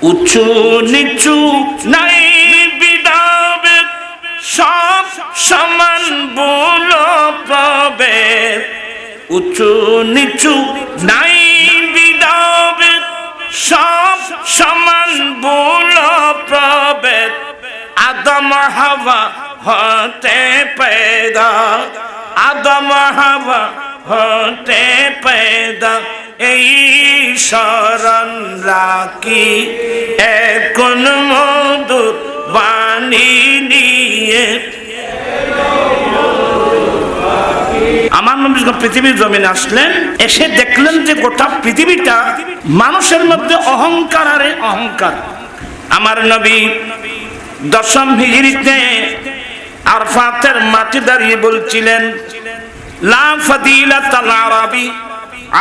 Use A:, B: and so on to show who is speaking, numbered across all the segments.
A: উঁচু নিচু নাই বিদাবেদ, সব সমান বল প্রভেদ। উঁচু নিচু নাই বিদাবেদ, সব সমান বল প্রভেদ। আদম হাওয়া হতে पैदा, আদম হাওয়া হতে पैदा। এই শরণ রাখি এখন মধুর বাণী নিয়ে। আমার নবী পৃথিবীর জমিনে আসলেন, এসে দেখলেন যে গোটা পৃথিবীটা মানুষের মধ্যে অহংকার আর অহংকার। আমার নবী দশম হিজরিতে আরফাতের মাটি দাঁড়িয়ে বলছিলেন, লা ফাদিলাতাল আরাবি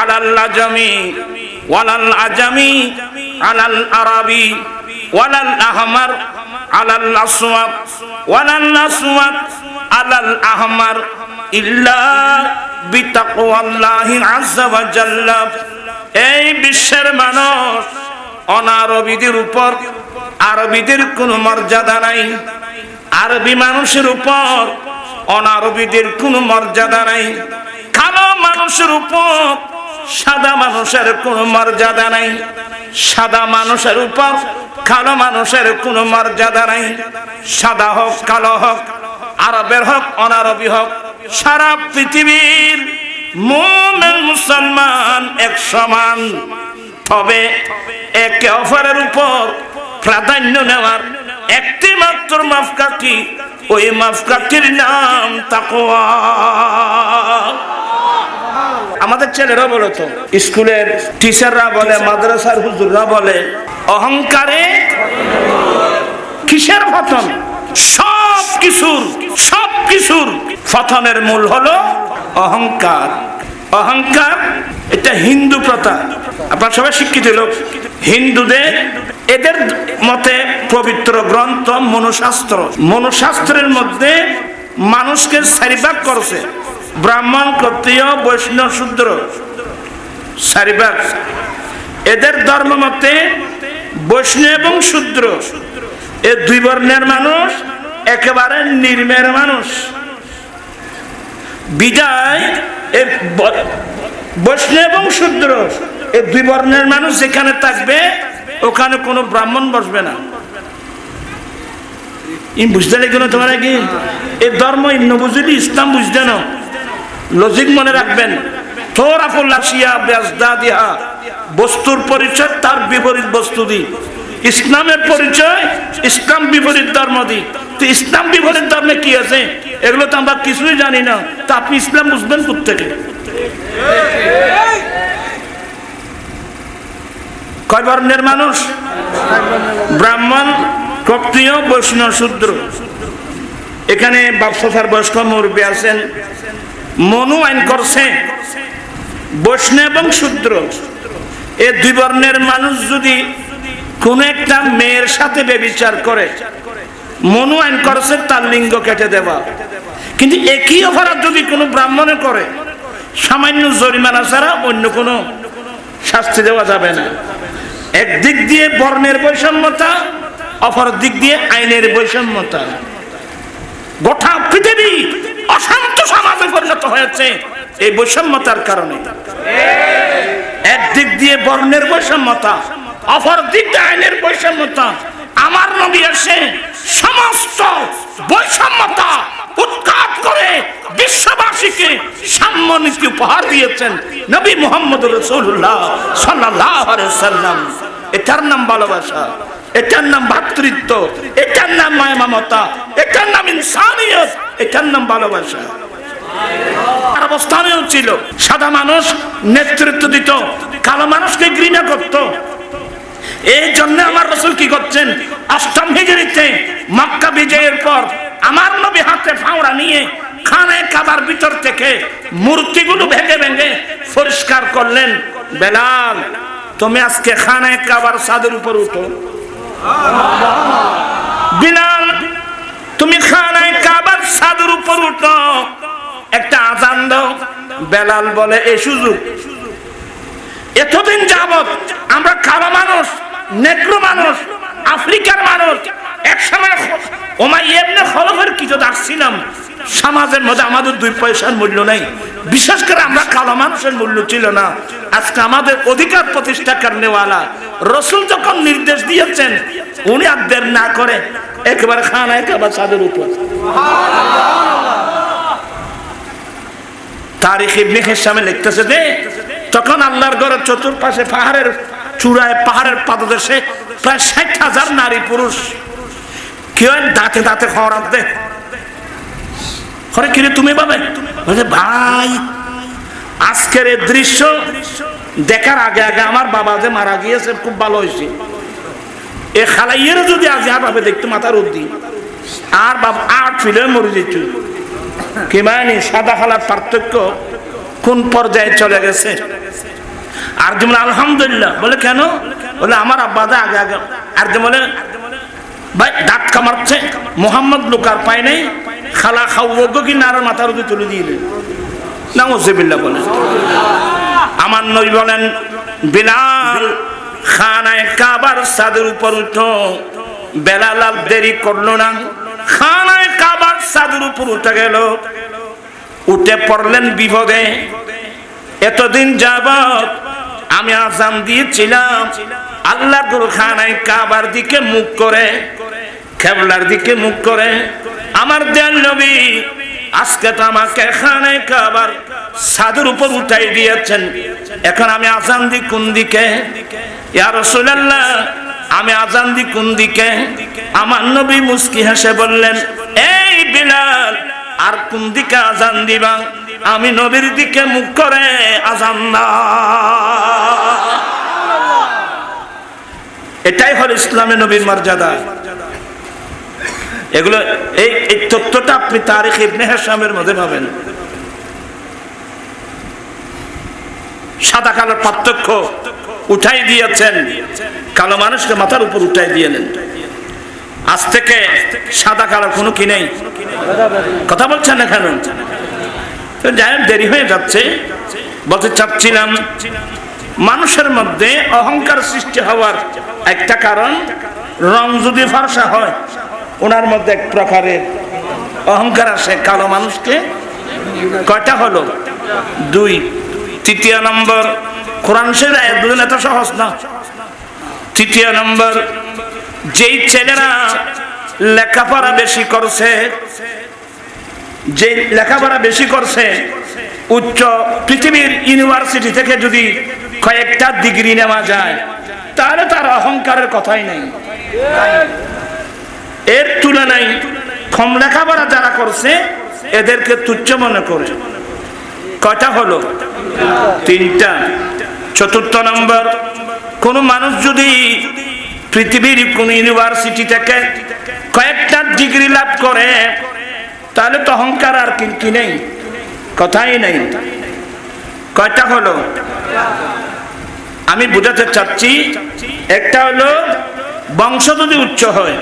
A: আলাল আজমি ওয়ালাল আজমি আলাল আরাবি ওয়ালাল আহমার আলাল আসওয়াদ ওয়ালাল আসওয়াদ আলাল আহমার ইল্লা বিতাকওয়াল্লাহি আযজা ওয়া জাল্লা। এই বিশ্বের মানুষ অনারবীদের উপর আরবীদের কোনো মর্যাদা নাই, আরবি মানুষের উপর অনারবীদের কোনো মর্যাদা নাই, কালো মানুষের উপর সাদা মানুষের কোনো মর্যাদা নাই, সাদা মানুষের উপর কালো মানুষের কোনো মর্যাদা নাই। সাদা হোক কালো হোক, আরবের হোক অনারবি হোক, সারা পৃথিবীর মুমিন মুসলমান এক সমান। তবে একে অপরের উপর প্রাধান্য নেওয়ার একটি মাত্র মাপকাঠি, ওই মাপকাঠির নাম তাকওয়া। আমাদের ছেলেরা বলে, তো স্কুলের টিচাররা বলে, মাদ্রাসার হুজুররা বলে, অহংকারে কিসের পতন? সব কিছুর পতনের মূল হলো অহংকার। অহংকার এটা হিন্দু প্রথা। আপনারা সবাই শিক্ষিত লোক। হিন্দুদের এদের মতে পবিত্র গ্রন্থ মনুশাস্ত্র, মনুশাস্ত্রের মধ্যে মানুষকে চারি ভাগ করছে, ব্রাহ্মণ, ক্ষত্রিয়, বৈষ্ণব, শূদ্র, চারি ভাগ। এদের ধর্ম মতে বৈষ্ণব এবং শূদ্র এই দুই বর্ণের মানুষ একেবারে নির্মের মানুষ। বিদায় বৈষ্ণব এবং শূদ্র এই দুই বর্ণের মানুষ যেখানে থাকবে ওখানে কোনো ব্রাহ্মণ বসবে না। বুঝতে লাগলো তোমার কি? এই ধর্ম ইন্ন বুঝলি, ইসলাম বুঝতে না। লজিক মনে রাখবেন। তোর আফুল্লাশিয়া বেজদা দিয়া বস্তুর পরিচয় তার বিপরীত বস্তু দি। ইসলামের পরিচয় ইসলাম বিপরীত ধর্ম দি। তো ইসলাম বিপরীত ধর্মে কি আছে এগুলো তো আমরা কিছুই জানি না। তা আপনি ইসলাম বুঝবেন কোত্থেকে? কয় বর্ণের মানুষ? ব্রাহ্মণ, ক্ষত্রিয়, বৈষ্ণব, শূদ্র। এখানে বাপসার বয়স্ক মুরব্বী আছেন, মনু আইন করছে বৈষ্ণব এবং শূদ্র এই দুই বর্ণের মানুষ যদি কোন একটা মেয়ের সাথে ব্যভিচার করে, মনু আইন করছে তার লিঙ্গ কেটে দেওয়া। কিন্তু একই অপরাধ যদি কোনো ব্রাহ্মণে করে, সামান্য জরিমানা ছাড়া অন্য কোনো শাস্তি দেওয়া যাবে না। একদিক দিয়ে বর্ণের বৈষম্যতা, অপর দিক দিয়ে আইনের বৈষম্যতা। গোটা পৃথিবী অশান্ত সমাজে পরিণত হয়েছে এই বৈষম্যতার কারণে। একদিক দিয়ে বর্ণের বৈষম্যতা, অপর দিক দিয়ে আইনের বৈষম্যতা। আমার নবী এসে সমস্ত বৈষম্যতা উৎখাত করে বিশ্ববাসীকে সাম্যনীতি উপহার দিয়েছেন নবী মুহাম্মদ রাসূলুল্লাহ সাল্লাল্লাহু আলাইহি সাল্লাম। এটার নাম ভালোবাসা, এটার নাম ভ্রাতৃত্ব, এটার নাম মায়া মমতা, এটার নাম ইনসানিয়ত, এটার নাম ভালোবাসা। আর অবস্থানেও ছিল সাদা মানুষ নেতৃত্ব দিত, কালো মানুষকে ঘৃণা করত। এই জন্য আমার রাসূল কি করছেন, অষ্টম হিজরিতে মক্কা বিজয়ের পর আমার নবী হাতে ফাওড়া নিয়ে খানায়ে কাবার ভিতর থেকে মূর্তিগুলো ভেঙে ভেঙে পরিষ্কার করলেন। বেলাল, তুমি আজকে খানায়ে কাবার ছাদের উপর উঠো। বিলাল, তুমি খানায়ে কাবার ছাদের উপর উঠো, একটা আযান দাও। বেলাল বলে, এই সুযোগ এতদিন যাবত আমরা কালো মানুষ নেগ্রো মানুষ, আফ্রিকার মানুষ। এক সময় উমাইয়া ইবনে খলফের কিছু আসছিলাম, সমাজের মধ্যে আমাদের 2 পয়সার মূল্য নাই, বিশেষ করে আমরা কালো মানুষের মূল্য ছিল না। আজকে আমাদের অধিকার প্রতিষ্ঠা করনেওয়ালা রাসূল যখন নির্দেশ দিয়েছেন, উনি আর দের না করে একবার খানায় কাবা ছাদের উপর। তারিখ ইবনে হিশামে লিখতেছে যে তখন আল্লাহর ঘরের চতুর্পাশে পাহাড়ের চূড়ায়, পাহাড়ের পাদদেশে প্রায় 60,000 নারী পুরুষ কেউ দাঁতে দাঁতে খবর দে করে কিরে তুমি পাবে বলে ভাই আজকের এই দৃশ্য দেখার আগে আগে আমার বাবা যে মারা গিয়েছে খুব ভালো হয়েছে। এ খালাইয়ের যদি আজ ভাবে দেখতো মাথার উদ্দি আর বাবা আর ফিলে মরে যেত কি মানে সাদা খালার পার্থক্য কোন পর্যায়ে চলে গেছে। আর যেমন আলহামদুলিল্লাহ বলে কেন বলে আমার আব্বা আগে আগে, আর যে বলে ভাই দাঁত কামাচ্ছে মোহাম্মদ লোকার পায় নাই, খালা খাওয়োগ্য কি না আর মাথার উদ্দি তুলে দিয়ে নাউজুবিল্লাহ বলে। আমার নবী বলেন বিলাল খানায় কাবার ছাদের উপর উঠো। বেলাল আর দেরি করলো না, খানায় কাবার ছাদের উপর উঠে গেল। উঠে পড়লেন বিপদে। এতদিন যাবত আমি আযান দিয়েছিলাম আল্লাহর ঘর খানায় কাবার দিকে মুখ করে, কিবলার দিকে মুখ করে। আমার দয়াল নবী আজকে তো আমাকে খানায় কাবার ছাদের উপর উঠাই দিয়েছেন, এখন আমি আযান দিই কোন দিকে? ইয়া রাসূলুল্লাহ আমি আযান দিই কোন দিকে? আমার নবী মুস্কি হেসে বললেন এই বিলাল আর কোন দিকে আযান দিবা? আমি নবীর দিকে মুখ করে আযান দাও। এটাই হল ইসলামে নবীর মর্যাদা। এগুলো এই তথ্যটা আপনি তারিখ ইবনে হিশামের মধ্যে পাবেন। সাদা কালোর পার্থক্য উঠাই দিয়েছেন, কালো মানুষকে মাথার উপর উঠাই দিয়েলেন। আজ থেকে সাদা কালোর কোনো কি নেই। কথা বলছেন না কেন? যাই দেরি হয়ে যাচ্ছে। বলতে চাচ্ছিলাম মানুষের মধ্যে অহংকার সৃষ্টি হওয়ার একটা কারণ, রং যদি ফর্সা হয় ওনার মধ্যে এক প্রকারের অহংকার আসে। কালো মানুষকে কয়টা হলো? 2। তৃতীয় নম্বর কোরআন শরীফের আয়াত বুঝলেন এত সহজ না। তৃতীয় নম্বর যেই ছেলেরা লেখাপড়া বেশি করছে, যে লেখাপড়া বেশি করছে, উচ্চ পৃথিবীর ইউনিভার্সিটি থেকে যদি কয়েকটা ডিগ্রি নেওয়া যায় তাহলে তার অহংকারের কথাই নেই। এর তুলনায় কম লেখাপড়া যারা করছে এদেরকে তুচ্ছ মনে করে। কয়টা হলো? 3টা। চতুর্থ নম্বর কোন মানুষ যদি পৃথিবীর কোন ইউনিভার্সিটি থেকে কয়েকটা ডিগ্রি লাভ করে তাহলে তো অহংকার আর কি নেই, কথাই নেই। কয়টা হলো? আমি বুঝাতে চাচ্ছি একটা হলো বংশ যদি উচ্চ হয়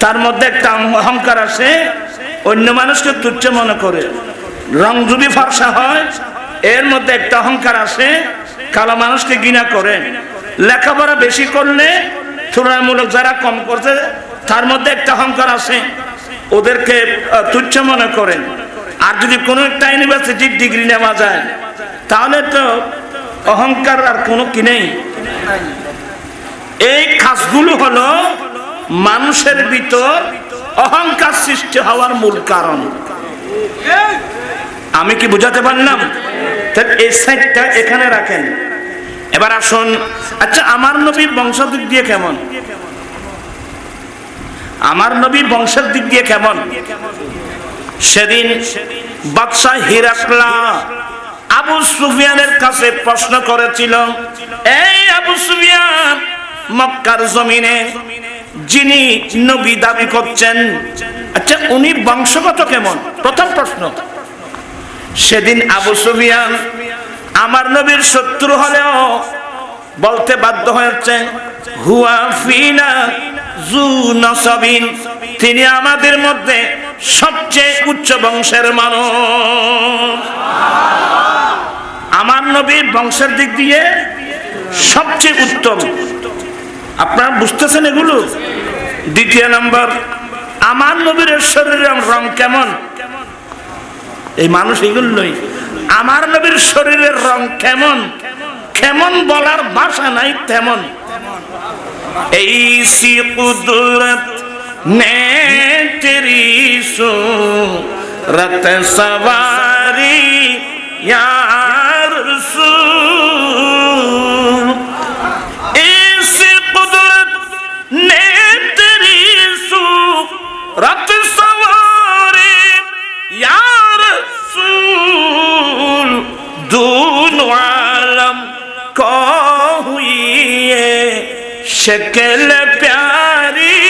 A: তার মধ্যে একটা অহংকার আসে, অন্য মানুষকে তুচ্ছ মনে করে। রং যদি ফর্সা হয় এর মধ্যে একটা অহংকার আসে, কালো মানুষকে ঘৃণা করে। লেখাপড়া বেশি করলে তুলনামূলক যারা কম করছে তার মধ্যে একটা অহংকার আসে, ওদেরকে তুচ্ছ মনে করে। আর যদি কোনো একটা ইউনিভার্সিটির ডিগ্রি নেওয়া যায় তাহলে তো অহংকার আর কোনো কি নেই। এই কাজগুলো হলো মানুষের ভিতর অহংকার সৃষ্টি হওয়ার মূল কারণ। আমি কি বুঝাতে পারলাম? এই সাইডটা এখানে রাখেন। এবার আসুন, আচ্ছা আমার নবীর বংশ দিক দিয়ে কেমন? আমার নবীর বংশের দিক দিয়ে কেমন? সেদিন বাদশা হিরাকলা আবু সুফিয়ানের কাছে প্রশ্ন করেছিল, এই আবু সুফিয়ান মক্কার জমিনে যিনি নবী দাবি করছেন, আচ্ছা উনি বংশগত কেমন? প্রথম প্রশ্ন। সেদিন আবু সুফিয়ান আমার নবীর শত্রু হলেও বলতে বাধ্য হয়েছে হুয়া ফিনা যু নসবিন, তিনি আমাদের মধ্যে সবচেয়ে উচ্চ বংশের মানুষ। আমার নবীর বংশের দিক দিয়ে সবচেয়ে উত্তম। আপনারা বুঝতেছেন এগুলো? দ্বিতীয় নাম্বার, আমার নবীর শরীরের রং কেমন? এই মানুষ এগুলোই, আমার নবীর শরীরের রং কেমন, কেমন বলার ভাষা নাই তেমন। এই সি কুদরত নে তেরি সুরত সওয়ারি ইয়া রাসূল, ऐसी कुदरत ने तेरी सूरत सवारी या रसूल, दोनों आलम को हुई है शक्ल प्यारी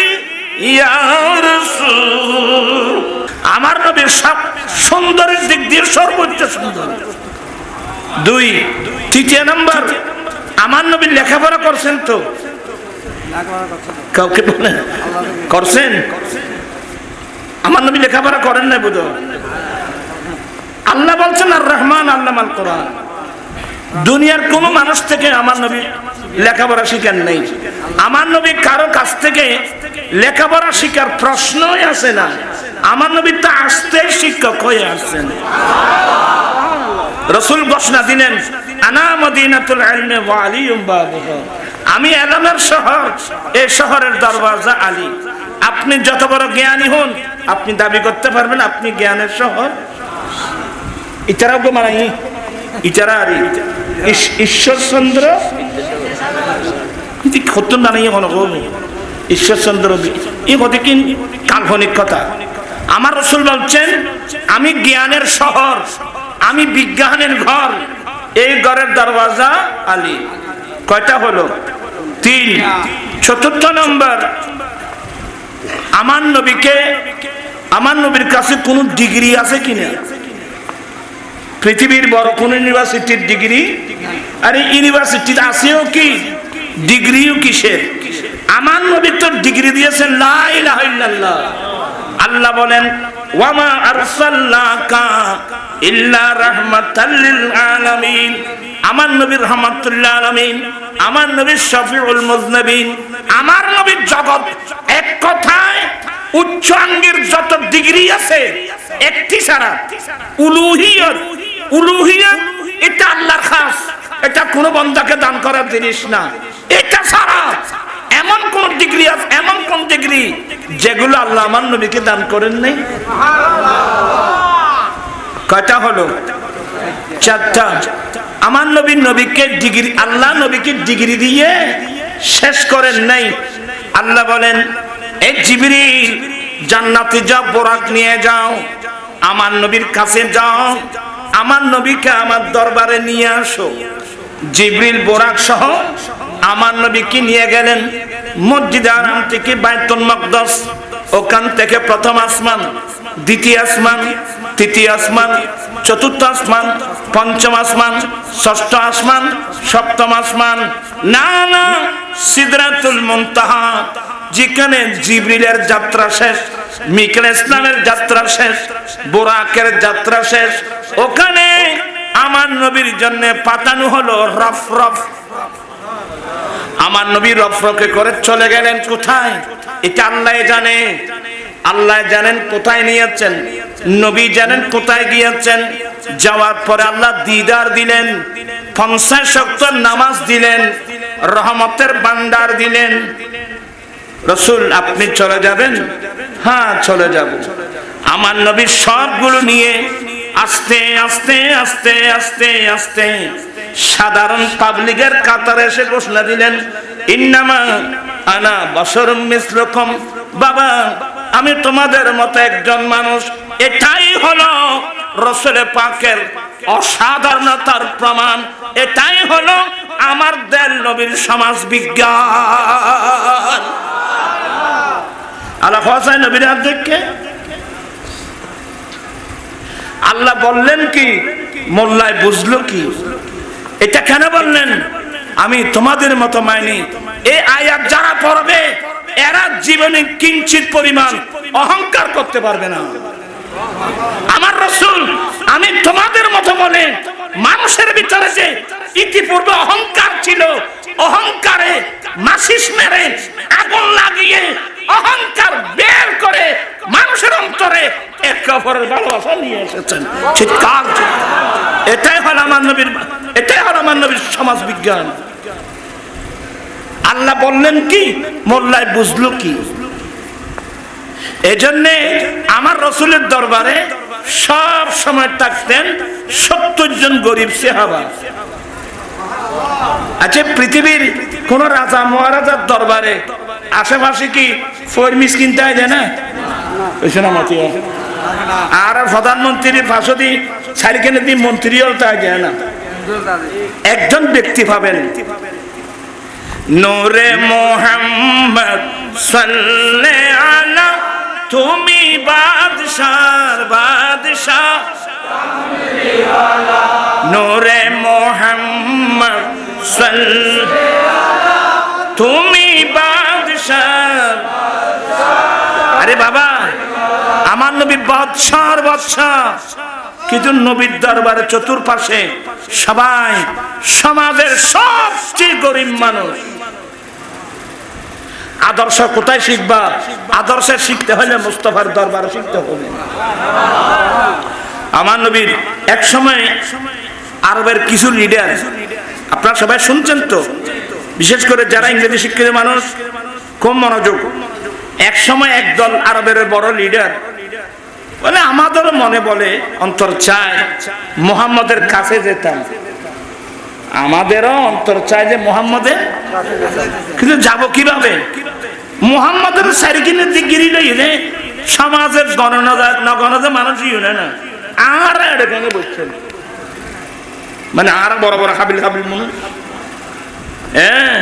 A: या रसूल। আমার নবীর সব সুন্দরের দিক দিয়ে সর্বোচ্চ সুন্দর। দুই, তৃতীয় নাম্বার, আমার নবী লেখাপড়া করছেন তো? কাউকে বলেন করছেন? আমার নবী লেখাপড়া করেন না বুঝো? আল্লাহ বলছেন আর রহমান আল্লামাল কোরআন। দুনিয়ার কোন মানুষ থেকে আমার নবী লেখাপড়া শিখান নাই। আমার নবী কারো কাছ থেকে লেখাপড়া শিখার প্রশ্নই আসে না। আমার নবী তো আসতে শিক্ষক হয়ে আসছেন। রাসূল ঘোষণা দিলেন, আনা মদিনাতুল ইলমি ওয়া আলিয়ুম বাবুহা, আমি এলমের শহর, এই শহরের দরওয়াজা আলী। আপনি যত বড় জ্ঞানী হন, আপনি দাবি করতে পারবেন আপনি জ্ঞানের শহর? ইতারাও গো মারাই ইতারা আরি ঈশ্বরচন্দ্র কি খতন না নাই হলো গো ঈশ্বরচন্দ্র, এই কথা কি কাল্পনিক কথা? আমার রাসূল বলছেন আমি জ্ঞানের শহর, আমি বিজ্ঞানের ঘর, এই ঘরের দরওয়াজা আলী। কয়টা হলো? তিন। চতুর্থ নম্বর, আমার নবীকে, আমার নবীর কাছে কোন ডিগ্রি আছে কিনা? পৃথিবীর বড় কোন ইউনিভার্সিটির ডিগ্রি? আরে ইউনিভার্সিটি আছেও কি, ডিগ্রিও কিসের? আমার নবী তো ডিগ্রি দিয়েছেন লা ইলাহা ইল্লাল্লাহ। আল্লাহ বলেন ওয়ামা আরসালনাকা ইল্লা রাহমাতাল লিল আলামিন, আমার নবী রাহমাতুল লিল আলামিন, আমার নবী শফিউল মুজনিবিন, আমার নবী জগৎ। এক কথায় উচ্চাঙ্গের যত ডিগ্রি আছে একটি ছাড়া, উলুহিয়ত। উলুহিয়ত এটা আল্লাহর খাস, এটা কোন বান্দাকে দান করার জিনিস না। এটা ছাড়া এমন কোন ডিগ্রি আছে, এমন কোন ডিগ্রি যেগুলো আল্লাহ আমার নবীকে দান করেন নাই? কয়টা হলো? চারটা। আমার নবীকে ডিগ্রি, আল্লাহ নবীকে ডিগ্রি দিয়ে শেষ করেন নাই। আল্লাহ বলেন এ জিবরিল জান্নাতে যাও, বোরাক নিয়ে যাও, আমার নবীর কাছে যাও, আমার নবীকে আমার দরবারে নিয়ে আসো। জিবরিল বোরাক সহ আমার নবীকে নিয়ে গেলেন মসজিদে আরাম থেকে বাইতুল মাকদাস। ওখান থেকে প্রথম আসমান, দ্বিতীয় আসমান, তৃতীয় আসমান, চতুর্থ আসমান, পঞ্চম আসমান, ষষ্ঠ আসমান, সপ্তম আসমান, না না সিদরাতুল মুনতাহা, যেখানে জিবরিলের যাত্রা শেষ, মিকাইল ইসলামের যাত্রা শেষ, বোরাকের যাত্রা শেষ। ওখানে আমার নবীর জন্য পাঠানো হলো রফরফ। আমার নবী রফরফে করে চলে গেলেন কোথায়? এটা আল্লাহ জানে। আল্লাহ জানেন কোথায় নিয়েছেন, নবী জানেন কোথায় গিয়েছেন। যাওয়ার পরে আল্লাহ দিদার দিলেন, 50 ওয়াক্ত নামাজ দিলেন, রহমতের ভান্ডার দিলেন। রাসূল আপনি চলে যাবেন? হ্যাঁ চলে যাব। আমার নবী সবগুলো নিয়ে আস্তে আস্তে আস্তে আস্তে আস্তে সাধারণ পাবলিকের কাতারে এসে ঘোষণা দিলেন, ইন্নামা আনা বাশারুম মিসলুকুম, বাবা আমি তোমাদের মতো একজন মানুষ। এটাই হলো রাসূল পাকের অসাধারণতার প্রমাণ। এটাই হলো আমার দেল নবীর সমাজ বিজ্ঞান। আল্লাহ হোসেন নবীর দেখে আল্লাহ বললেন কি, মোল্লায় বুঝলো কি? এটা কেন বললেন? আমি তোমাদের মতো মাইনি। এই আয়াত যারা পড়বে এরা জীবনে কিঞ্চিত পরিমাণ অহংকার করতে পারবে না। আমার রাসূল আমি তোমাদের মতো বলে মানুষের ভিতরে যে ইতিপূর্বে অহংকার ছিল, অহংকারে মাচিস মেরে আগুন লাগিয়ে অহংকার বের করে মানুষের অন্তরে একে অপরের ভালোবাসা নিয়ে এসেছেন। চিৎকার! এটাই হল আমার নবীর সমাজ বিজ্ঞান। আল্লাহ বললেন কি, মোল্লায় বুঝলো কি? এজন্যে আমার রসুলের দরবারে সব সময় থাকতেন 70 জন গরিব সাহাবা। আচ্ছা, পৃথিবীর কোন রাজা মহারাজার দরবারে আশেপাশে কি ফরমিস কিনতে হয় না? আর প্রধানমন্ত্রীর ফাঁসদি সারিকেনে দিয়ে মন্ত্রীও তা যায় না। একজন ব্যক্তি পাবেন, নূরে মুহাম্মদ সাল্লাল্লাহু আলা, তুমি বাদশার বাদশাহ, নূরে মুহাম্মদ সাল্লাল্লাহু, তুমি বাদশাহ। আরে বাবা, আমার নবী বাদশার বাদশাহ, কিন্তু নবীর দরবারে চতুর্পাশে সবাই সমাজের সবচেয়ে গরিব মানুষ। আদর্শ কোথায় শিখবা? আদর্শ শিখতে হলে মুস্তাফার দরবারে শিখতে হবে। আমার নবীর এক সময় আরবের কিছু লিডার, আপনারা সবাই শুনছেন তো, বিশেষ করে যারা ইংরেজি শিক্ষিত মানুষ, কম মনোযোগ। এক সময় একদল আরবের বড় লিডার বলে, আমাদেরও মনে বলে অন্তর চায় মুহাম্মদের কাছে যেতাম, আমাদেরও অন্তর চায় যে মুহাম্মদের, কিন্তু যাব কিভাবে? মুহাম্মদের সারিকিনের দিক গিরি লইলে সমাজের গণনা মানুষই না না, আর এখানে বলছেন মানে আর বড় বড় হাবিল হাবিল মানুষ। হ্যাঁ,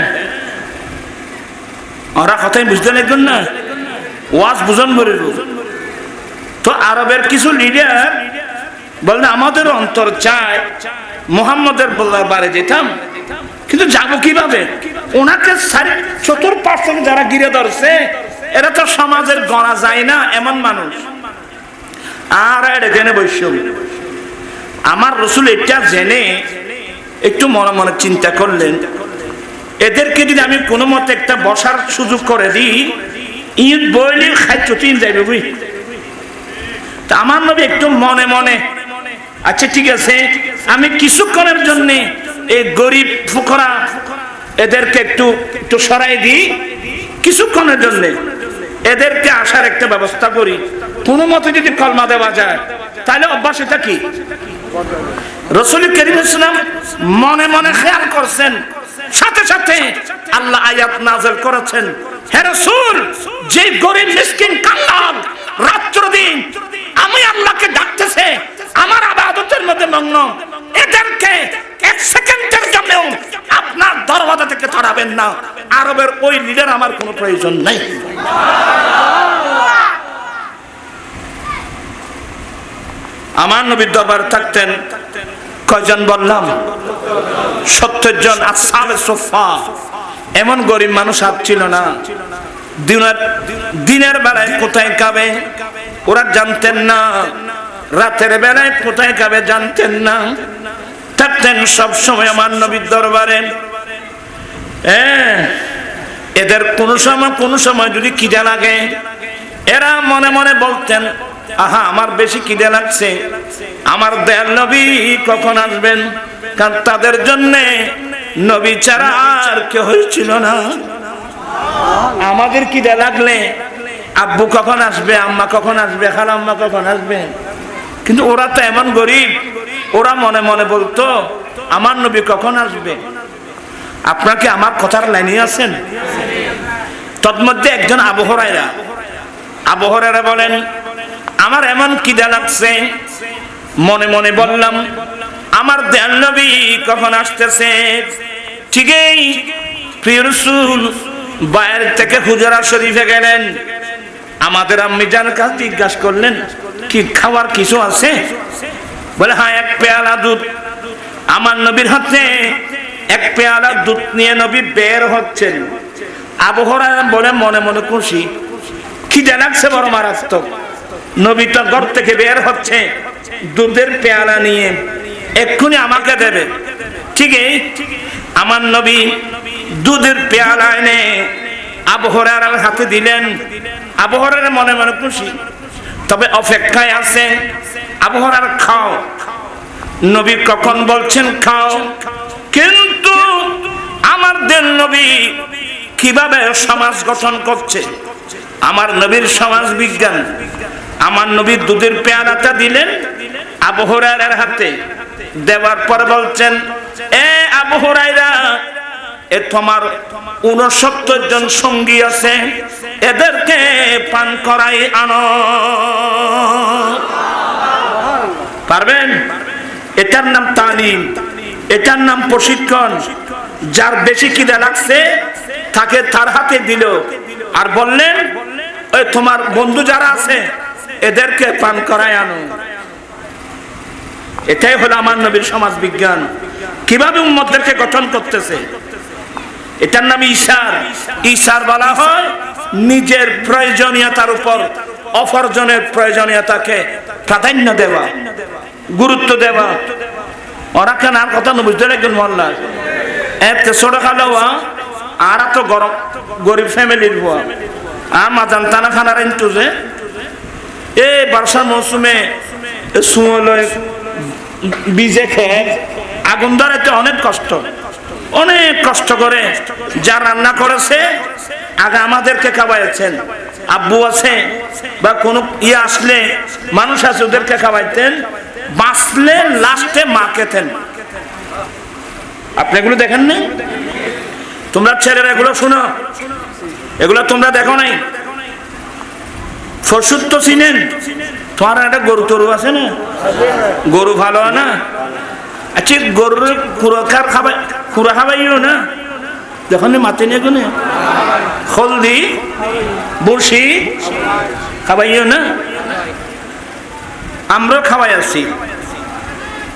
A: ওরা কথাই বুঝতে লাগবেন না, ওয়াজ বুঝন করে। তো আরবের কিছু লিডার বললেন, আমাদের অন্তর চায় মুহাম্মদের বারে যেতাম, কিন্তু যাব কিভাবে? ওনাকে চতুর্পার্শ্ব যারা ঘিরে ধরছে, এরা তো সমাজের গণা যায় না এমন মানুষ। আর এখানে বৈশ্য আমার রসুল এটা জেনে একটু মনে মনে চিন্তা করলেন, এদেরকে যদি আমি কোনো মতে একটা বসার সুযোগ করে দিই, ঈদ বইলে খাদ্য তিন যাইবে বুঝি। তা আমার নবী একটু মনে মনে, আচ্ছা ঠিক আছে, আমি কিছুক্ষণের জন্য এই গরিব ফুকরা এদেরকে একটু সরাই দিই, কিছুক্ষণের জন্য এদেরকে আসার একটা ব্যবস্থা করি। কোনো মতে যদি কলমা দেওয়া যায় তাহলে অভ্যাস এটা কি? রাসূল কারীম সাল্লাল্লাহু আলাইহি ওয়াসাল্লাম মনে মনে খেয়াল করছেন, সাথে সাথে আল্লাহ আয়াত নাযিল করেছেন, হে রাসূল, যে গরিব মিসকিন কাঙ্গাল রাত্র দিন আমি আল্লাহকে ডাকতেছে, আমার ইবাদতের মধ্যে মগ্ন, এদেরকে এক সেকেন্ডের জন্য আপনার দরওয়াজা থেকে তাড়াবেন না। আরবের ওই লিডার আমার কোনো প্রয়োজন নাই। আমার নবীর দরবার থাকতেন কয়জন বললাম? 70 জন আসহাবে সুফফা। এমন গরিব মানুষ আর ছিল না। দিনের বেলায় কোথায় খাবে ওরা জানতেন না, রাতের বেলায় কোথায় খাবে জানতেন না। থাকতেন সব সময় আমার নবীর দরবারে। এদের কোনো সময় যদি খিদে লাগে, এরা মনে মনে বলতেন, আহা আমার বেশি খিদে লাগছে, আমার দয়াল নবী কখন আসবেন? কারণ তাদের জন্যে নবী ছাড়া আর কেউ ছিল না। আমাদের খিদে লাগলে আব্বু কখন আসবে, আম্মা কখন আসবে, খালাম্মা কখন আসবে। কিন্তু ওরা তো এমন গরিব, ওরা মনে মনে বলতো আমার নবী কখন আসবে। আপনারা কি আমার কথার লাইনে আছেন? তন্মধ্যে একজন আবু হুরায়রা বলেন, আমার এমন খিদে লাগছে, মনে মনে বললাম আমার দয়াল নবী কখন আসতেছে। ঠিকই প্রিয় রাসূল বাইরে থেকে হুজরা শরীফে গেলেন, আমাদের আম্মি জান কাছে জিজ্ঞাসা করলেন, কি খাবার কিছু আছে? বলে হ্যাঁ, এক পেয়ালা দুধ। আমার নবীর হাতে এক পেয়ালা দুধ নিয়ে নবী বের হচ্ছেন। আবু হুরায়রা বলে মনে মনে খুশি, খিদে লাগছে বড় মারাত্মক। নবী তো ঘর থেকে বের হচ্ছে দুধের পেয়ালা নিয়ে, এক্ষুনি আমাকে দেবে। ঠিকই আমার নবী দুধের পেয়ালা এনে আবু হুরায়রার হাতে দিলেন। আবু হুরায়রা মনে মনে খুশি, তবে অপেক্ষায় আছে। আবু হুরায়রা খাও, নবী কখন বলছেন খাও, কিন্তু আমার দেন নবী কিভাবে সমাজ গঠন করছে, আমার নবীর সমাজ বিজ্ঞান। আমার নবী দুধের পেয়ালাটা দিলেন আবু হুরায়রার হাতে, দেওয়ার পর বলছেন, এ আবু হুরায়রা, এ তোমার 69 জন সঙ্গী আছে, এদেরকে পান করাই আনো। পারবেন? এটার নাম তালিম, এটার নাম প্রশিক্ষণ। যার বেশি খিদে লাগছে তাকে তার হাতে দিল আর বললেন, ওই তোমার বন্ধু যারা আছে এদেরকে পান করায় আনো। এটাই হলো আমার নবীর সমাজ বিজ্ঞান, কিভাবে উম্মতদেরকে গঠন করতেছে। এটার নাম ঈশার। ঈশার বলা হয় নিজের প্রয়োজনীয়তার উপর অপরজনের প্রয়োজনীয়তাকে প্রাধান্য দেওয়া, গুরুত্ব দেওয়া। ওরা কেন আর কথা বুঝতে একজন মহল্লা এত ছোট খালো আর তো গরম গরিব ফ্যামিলির হওয়া আর মাজান টানা খানার ইন্টু যে এই বর্ষার মৌসুমে সুমলয় বীজে খেয়ে আগুন ধরাতে অনেক কষ্ট করে যা রান্না করেছে আগে আমাদেরকে খাওয়াইছেন। আব্বু আছে বা কোনো ইয়ে আসলে মানুষ আছে ওদেরকে খাওয়াইতেন, বাঁচলে লাস্টে মা খেতেন। আপনি এগুলো দেখেন নাই? তোমরা ছেলেরা এগুলো শুনো, এগুলো তোমরা দেখো নাই? ফসুদ তো চিনেন? তোমার একটা গরু টরু আছে না? গরু ভালো না? আচ্ছা, গরুর খুরা খাবাইও না যখন মাতে নিয়ে গুনে হলদি বড়শি খাবাইও না? আমরাও খাওয়াই আছি।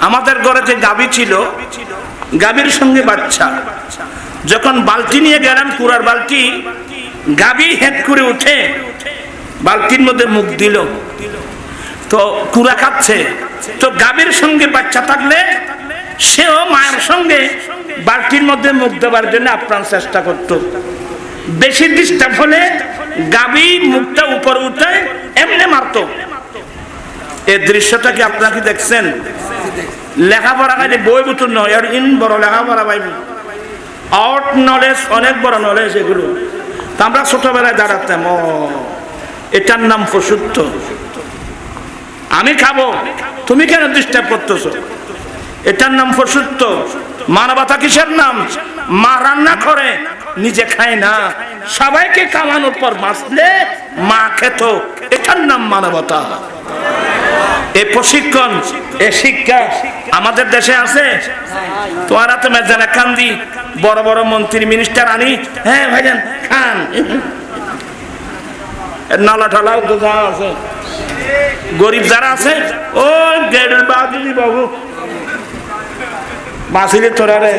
A: আমাদের ঘরে যে গাভী ছিল, গাভীর সঙ্গে বাচ্চা, যখন বালতি নিয়ে গেলাম কুড়ার বালতি, গাভী হেঁট করে উঠে বালতির মধ্যে মুখ দিল, তো কুড়া খাচ্ছে। তো গাভীর সঙ্গে বাচ্চা থাকলে সেও মায়ের সঙ্গে বালতির মধ্যে মুখ দেওয়ার জন্য আপ্রাণ চেষ্টা করত। বেশি ডিস্টার্ব হলে গাভী মুখটা উপরে উঠে এমনি মারত। এই দৃশ্যটা কি আপনারা কি দেখছেন? লেখাপড়া খাইলে বই বুতুর নয়, আর ইন বড় লেখাপড়া পাইব, আউট নলেজ, অনেক বড় নলেজ এগুলো। তা আমরা ছোটবেলায় দাঁড়াতাম, এটার নাম পশুত্ব। আমি খাবো, তুমি কেন ডিস্টার্ব করতেছো? এটার নাম পশুত্ব। মানবতা কিসের নাম? মা রান্না করে নিজে খায় না, সবাইকে খাওয়ানোর পর বাঁচলে মা খেত, এটার নাম মানবতা। এই প্রশিক্ষণ, এই শিক্ষা আমাদের দেশে আছে। তোরা তো মেজানা কান্দি বড় বড় মন্ত্রী মিনিস্টার আনি, হ্যাঁ ভাইজান খান, নালা ঠালা যা আছে, গরিব যারা আছে ও গেটের বাদি বাবু বাঁচিলে তোরা রে।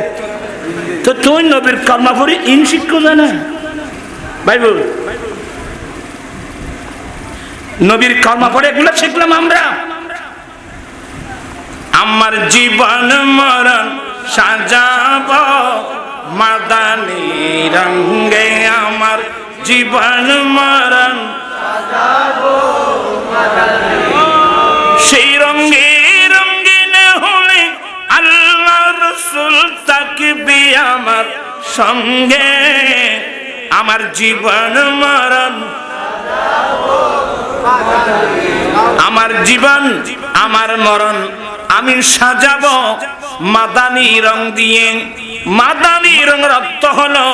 A: তো তুই নবীর কর্মা পড়ি ইন শিক্ষা জানা বাইবল, নবীর কর্মা পড়ে এগুলো শিখলাম আমরা। আমার জীবন মরণ সাজাব মাদানী রঙে, আমার জীবন মরণ সেই রঙে রঙিন হলে আল্লাহ রাসূল থাকবে আমার সঙ্গে। আমার জীবন মরণ, আমার জীবন আমার মরণ আমি সাজাবো মাদানী রং দিয়ে। মাদানী রং অর্থ হলো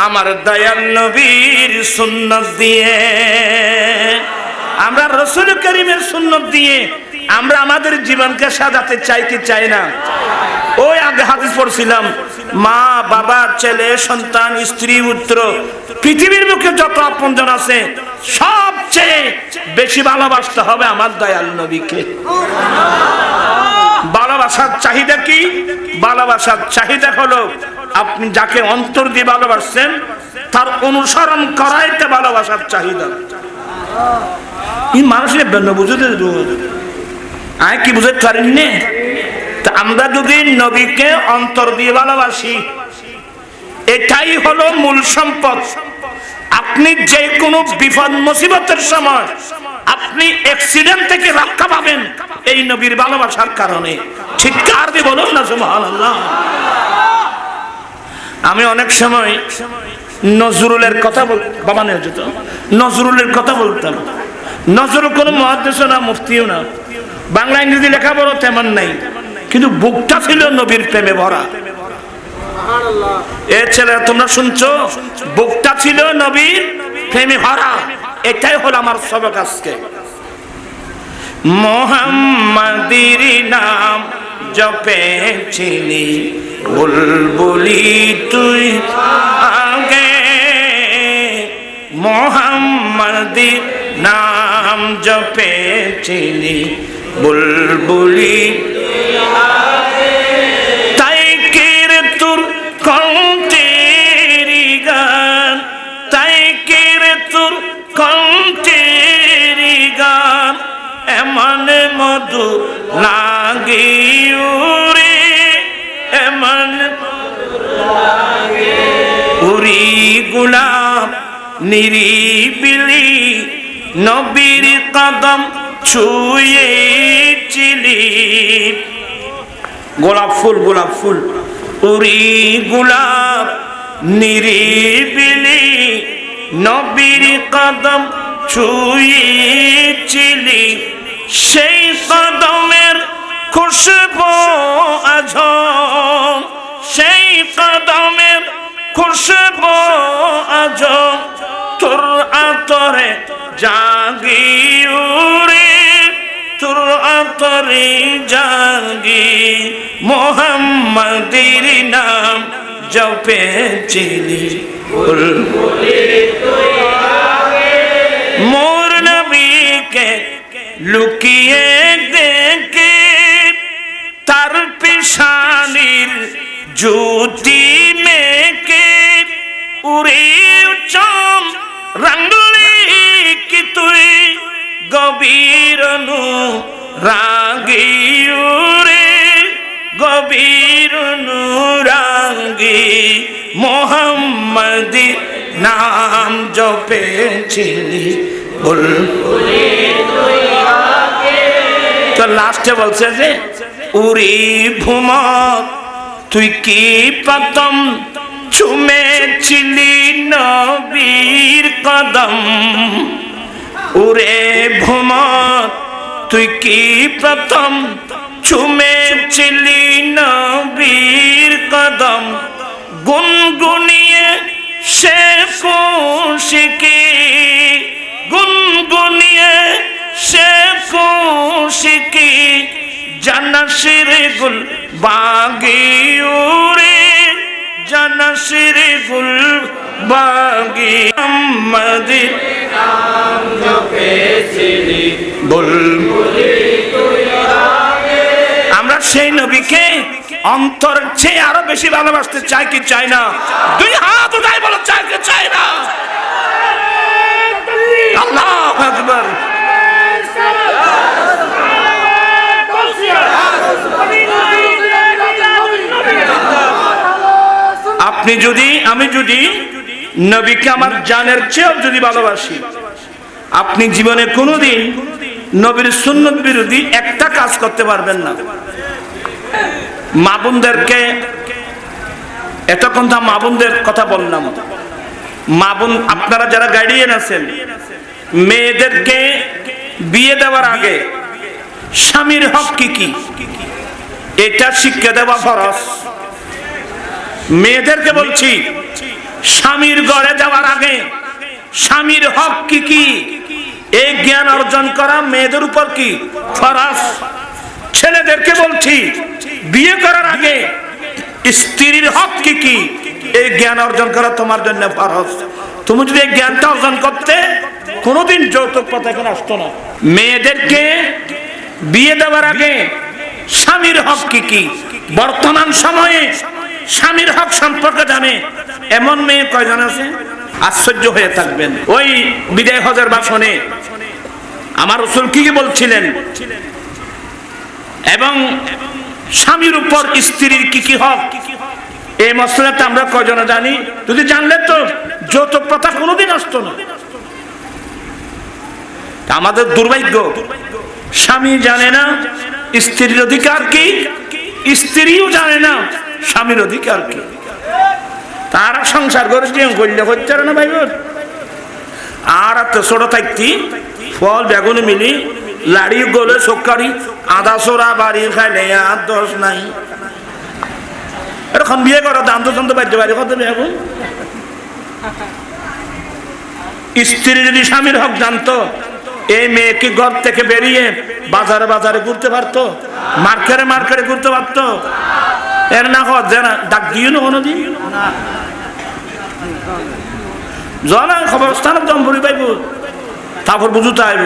A: আমার দয়াল নবীর সুন্নাত দিয়ে। আমরা রাসূল করিমের সুন্নাত দিয়ে আমরা আমাদের জীবনকে সাজাতে চাই কি চাই না? ওই আগে হাদিস পড়ছিলাম, মা বাবা ছেলে সন্তান স্ত্রী পুত্র পৃথিবীর মুখে যত আপনজন আছে সবচেয়ে বেশি ভালোবাসতে হবে আমার দয়াল নবীকে। ভালোবাসার চাহিদা কি? ভালোবাসার চাহিদা হলো আপনি যাকে অন্তর দিয়ে ভালোবাসছেন তার অনুসরণ করাইতে ভালোবাসার চাহিদা। এই মানুষের বুঝতে আমি কি বুঝতে পারিনি? আমরা যদি নবীকে অন্তর দিয়ে ভালোবাসি এটাই হলো মূল সম্পদ। আপনি যে কোনো বিপদ মুসিবতের সময় আপনি অ্যাক্সিডেন্ট থেকে রক্ষা পাবেন এই নবীর ভালোবাসার কারণে। চিৎকার দিয়ে বলুন না সুবহানাল্লাহ। আমি অনেক সময় নজরুলের কথা বাবা নেই যেত, নজরুলের কথা বলতাম। নজরুল কোনো মুহাদ্দিস না, মুফতিও না, বাংলা ইংরেজি লেখাপড়া তেমন নাই, কিন্তু বুকটা ছিল নবীর প্রেমে ভরা। এ ছেলে তোমরা শুনছো, বুকটা ছিল নবীর প্রেমে ভরা। এটাই হলো আমার সবক আজকে। মুহাম্মাদির নাম জপেছিলি বুলবুলি তুই আগে, মুহাম্মাদির নাম জপেছিলি বুলবুলি তাই কের তোর কণ্ঠের গান, তাই কের তোর কণ্ঠের গান এমন মধু লাগে উরে, এমন উরি গোলাপ নিরিবিলি নবীর কদম ছুঁয়েছিলি। গোলাপ ফুল, গোলাপ ফুল, উরি গোলাপ নিরিবিলি নবীর কদম ছুঁয়েছিলি। সেই কদমের খুশবু আজম, সেই কদমের খুশবু আজম তোর আতরে জাগি উরে, তোর আতরে জাগি। মুহাম্মাদের নাম জপেছিলি বুলবুলি তুই আগে, মোর নবীকে লুকিয়ে দেখে তার পেশানির জ্যোতি মেকে উড়ে চম রাঙ্গলি কি তুই গভীর রাগি উরে, গভীর রাগি। মুহাম্মাদি নাম জপেছিলি বুলবুলি তুই আগে। তো লাস্টে বলছে যে উরি ভুমর তুই কি প্রথম চুমেছিলি নবীর কদম, উরে ভুমর তুই কি প্রথম চুমেছিলি নবীর কদম। গুনগুনিয়ে সে খুশকি, গুনগুনিয়ে সে খুশকি জানাসির গুল বাগি উরে, জানাসির গুল বাগি। মুহাম্মাদের নাম জপেছিলি বুলবুলি তুই আগে। আমরা সেই নবীকে অন্তর চেয়ে আরো বেশি ভালোবাসতে চাই কি চাই না? দুই হাত উঠাই বলো, চাই কি চাই না? আল্লাহু আকবার। আপনি যদি, আমি যদি নবীকে আমার জানের চেয়েও যদি ভালোবাসি, আপনি জীবনে কোনোদিন নবীর সুন্নত বিরোধী একটা কাজ করতে পারবেন না। মা বোনদেরকে এতক্ষণ তো মা বোনদের কথা বললাম। মা বোন আপনারা যারা গার্ডিয়ান আছেন, মেয়েদেরকে বিয়ে দেওয়ার আগে স্বামীর হক কি কি এটা শিক্ষা দেওয়া ফরজ। মেয়েদেরকে বলছি, স্বামীর ঘরে যাওয়ার আগে স্বামীর হক কি কি এই জ্ঞান অর্জন করা মেয়েদের উপর কি ফরজ। ছেলেদেরকে বলছি, বিয়ে করার আগে স্ত্রীর হক কি কি এই জ্ঞান অর্জন করা তোমার জন্য ফরজ। তুমি যদি এই জ্ঞানটা অর্জন করতে, কোনোদিন যৌতুক কথা এখানে আসতো না। মেয়েদেরকে বিয়ে দেওয়ার আগে স্বামীর হক কি কি, বর্তমান সময়ে স্বামীর হক সম্পর্কে জানে এমন মেয়ে কয়জন আছে? আশ্চর্য হয়ে থাকবেন। ওই বিদায় হজের ভাষণে আমার রাসূল কি কি বলছিলেন এবং স্বামীর উপর স্ত্রীর কি কি হক এই মশলাটা আমরা কয়জনে জানি? যদি জানলে তো যৌতুক প্রথা কোনোদিন আসতো না। আমাদের দুর্ভাগ্য, স্বামী জানে না স্ত্রীর অধিকার কি, স্ত্রীও জানে না স্বামীর অধিকার কি। তারা সংসার করে করলে হচ্ছে না ভাই। আর তো ছোট থাকতি ফল বেগুন মিলি লাড়ি গোলে সকারি আদা সোরা বাড়ি খাইলে আর দোষ নাই। এরকম বিয়ে করা দান্ত দান্ত বাড়তে পারি কত এখন। স্ত্রী যদি স্বামীর হক জানতো, এই মেয়েকে ঘর থেকে বেরিয়ে বাজারে বাজারে ঘুরতে পারতো, মার্কেটে মার্কেটে ঘুরতে পারতো। এর না হচ্ছে না, ডাক দিও না কোনোদিন জন খবরস্থান দম ভরি পাইব, তারপর বুঝতে আইব।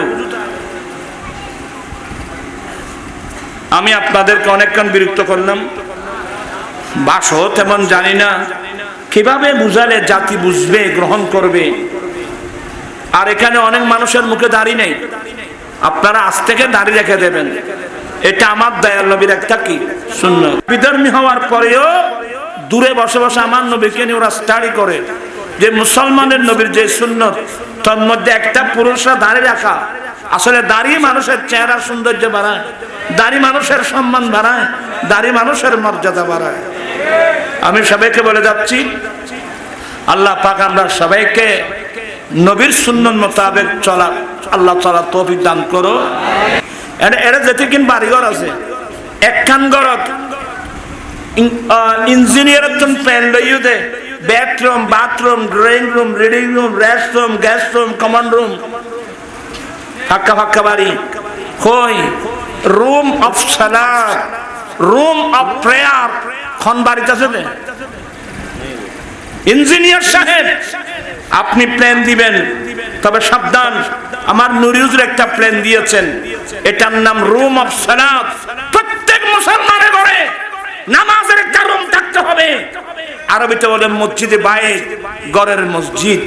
A: আমি আপনাদেরকে অনেকক্ষণ বিরক্ত করলাম, বাসও তেমন জানি না, কিভাবে বুঝালে জাতি বুঝবে, গ্রহণ করবে। আর এখানে অনেক মানুষের মুখে দাড়ি নেই, আপনারা আজ থেকে দাড়ি রেখে দেবেন। এটা আমার দয়াল নবীর একটা কি সুন্নাত। বিধর্মী হওয়ার পরেও দূরে বসে বসে আমার নবীকে নিয়ে ওরা স্টাডি করে যে মুসলমানের নবীর যে সুন্নত, তার মধ্যে একটা পুরুষরা দাড়ি রাখা। আসলে দাড়ি মানুষের চেহারার সৌন্দর্য বাড়ায়, দাড়ি মানুষের সম্মান বাড়ায়, দাড়ি মানুষের মর্যাদা বাড়ায়। আমি সবাইকে বলে যাচ্ছি, আল্লাহ পাক আমরা সবাইকে নবীর সুন্নত মোতাবেক চলা আল্লাহ তাআলা তৌফিক দান করো। এরা যেতে কিন বাড়িঘর আছে, একখান ঘরত ইঞ্জিনিয়ারের জন্য প্ল্যান লইও দে, bedroom, bathroom, drawing room, reading room, rest room, guest room, common room, ফাঁকা ফাঁকা বাড়ি। কই রুম অফ সালাত, রুম অফ প্রেয়ার খন বাড়িতে আছে দে। ইঞ্জিনিয়ার সাহেব আপনি প্ল্যান দিবেন, তবে সাবধান, আমার নুরিউজের একটা প্ল্যান দিয়েছেন, এটার নাম রুম অফ সালাত। প্রত্যেক মুসলমানের ঘরে নামাজের একটা রুম থাকতে হবে। আরবিতে বলে মসজিদে বাইত, ঘরের মসজিদ।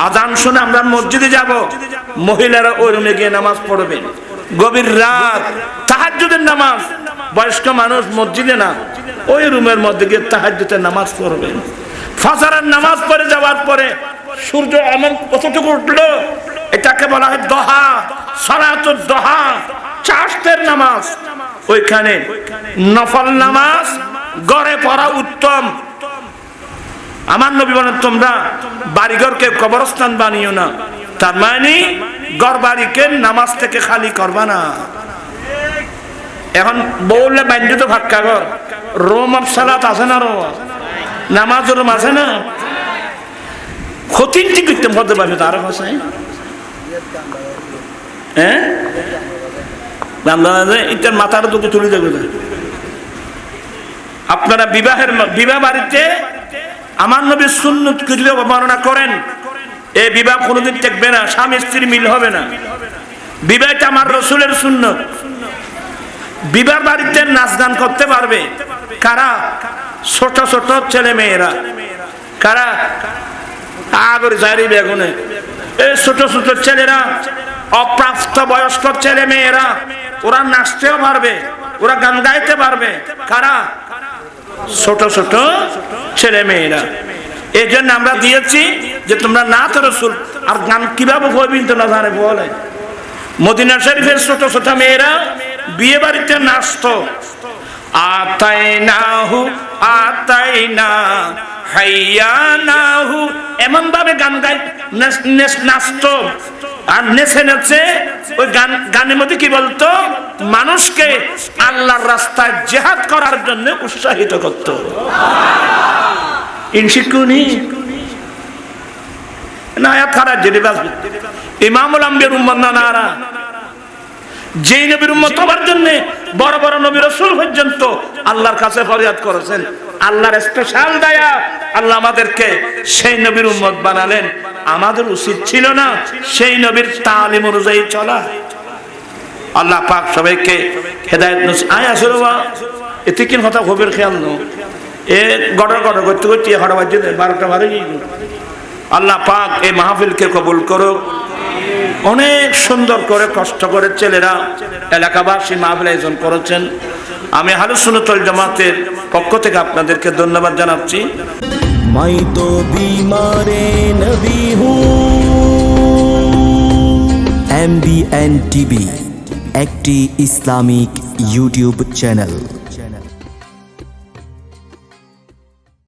A: আজান শুনে আমরা মসজিদে যাব, মহিলারা ওই রুমে গিয়ে নামাজ পড়বে। গভীর রাত তাহাজ্জুদের নামাজ, বয়স্ক মানুষ মসজিদে না, ওই রুমের মধ্যে গিয়ে তাহাজ্জুদের নামাজ পড়বে। ফজরের নামাজ পড়ে যাওয়ার পরে সূর্য এমন কতটুকু উঠলো, এটাকে বলা হয় দোহা, সালাতুদ দোহা, চাষতের নামাজ। ওইখানে নফল নামাজ ঘরে পড়া উত্তম। আমার নবী বলেন, তোমরা বাড়িঘরকে কবরস্থান বানিও না। তার মানে ঘর বাড়িকে নামাজ থেকে খালি করবা না। এখন বললে বান্ধব তো ফাঁকা ঘর, রুম অফ সালাত আছে না, রো নামাজ রুম আছে না, ক্ষতি ঠিক করতে হতে পারবে তার ভাষায়। হ্যাঁ, এটার মাথার দুটো তুলে দেবে। আপনারা বিবাহ বাড়িতে আমার নবীর সুন্নত কিছু বর্ণনা করেন, এই বিবাহ কোনোদিন টেকবে না, স্বামী স্ত্রী মিল হবে না। বিবাহটা আমার রসুলের সুন্নত। বিবাহ বাড়িতে নাচ গান করতে পারবে কারা? ছোট ছোট ছেলে মেয়েরা। কারা? আগরে যাই বেগুনে এই ছোট ছোট ছেলেরা, অপ্রাপ্ত বয়স্ক ছেলে মেয়েরা, ওরা নাচতেও পারবে, ওরা গান গাইতে পারবে। কারা? ছোট ছোট ছেলে মেয়েরা। এই জন্য আমরা দিয়েছি যে তোমরা নাচ রসুল আর গান কিভাবে বলবেন তো না জানে বলে। মদিনা শরীফের ছোট ছোট মেয়েরা বিয়ে বাড়িতে নাচতো। আতাইনাহু আতাইনা হাইয়ানাহু, এমন ভাবে গান গাই নাচতো। আর নেচে নেচে ওই গানের মধ্যে কি বলতো? মানুষকে আল্লাহর রাস্তায় জিহাদ করার জন্য উৎসাহিত করত। ইনশিকুনি না আয়াত খারাপ যেতে বাসবে। ইমামুল আম্বিয়ার উম্মত না নারা, যেই নবীর উম্মত হবার জন্য বড় বড় নবী রাসূল পর্যন্ত আল্লাহর কাছে ফরিয়াদ করেছেন। আল্লাহর স্পেশাল দয়া, আল্লাহ আমাদেরকে সেই নবীর উম্মত বানালেন। আমাদের উচিত ছিল না সেই নবীর তালিম অনুযায়ী চলা? আল্লাহ পাক সবাইকে হেদায়েত নসিব। আয় আসলে এতে কি কথা খবর খেয়াল নো এ গড় গড় করতে করতে হড়া বাজে 12টা বাজে। আল্লাহ পাক এই মাহফিলকে কবুল করুক। অনেক সুন্দর করে কষ্ট করে ছেলেরা এলাকাবাসী মাহফিল আয়োজন করেছেন। আমি আহলে সুন্নাত ওয়াল জামাতের পক্ষ থেকে আপনাদেরকে ধন্যবাদ জানাচ্ছি।
B: मैं तो बीमारे नबी हूँ। MBN TV একটি ইসলামিক ইউটিউব চ্যানেল।